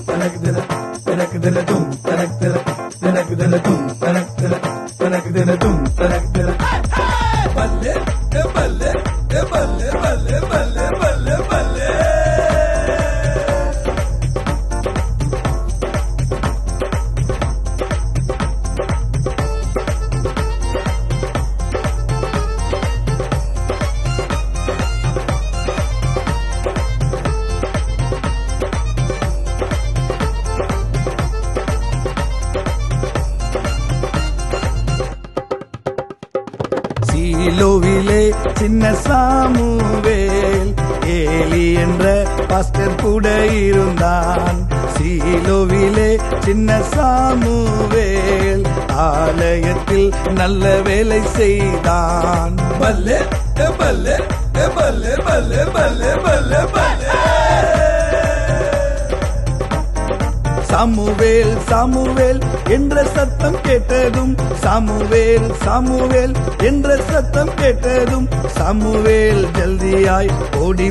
தனக்கு தின தனக்கு தின தும் தனக்கு தின தனக்கு தின தும் தனக்கு தின தனக்கு தின தும் தனக்கு தின பல்லே பல்லே பல்லே பல்லே பல்லே பல்லே பல்லே சீலோவிலே சின்ன சாமுவேல் ஏலி என்ற பாஸ்டர் கூட இருந்தான். சீலோவிலே சின்ன சாமுவேல் ஆலயத்தில் நல்ல வேலை செய்தான். பல்லே பல்லே பல்லே பல்லே பல்லே பல்லே பல்லே சாமுவேல் சாமுவேல் என்ற சத்தம் கேட்டதும் சாமுவேல் சாமுவேல் என்ற சத்தம் கேட்டதும் சாமுவேல் ஜல்தியாய் ஓடி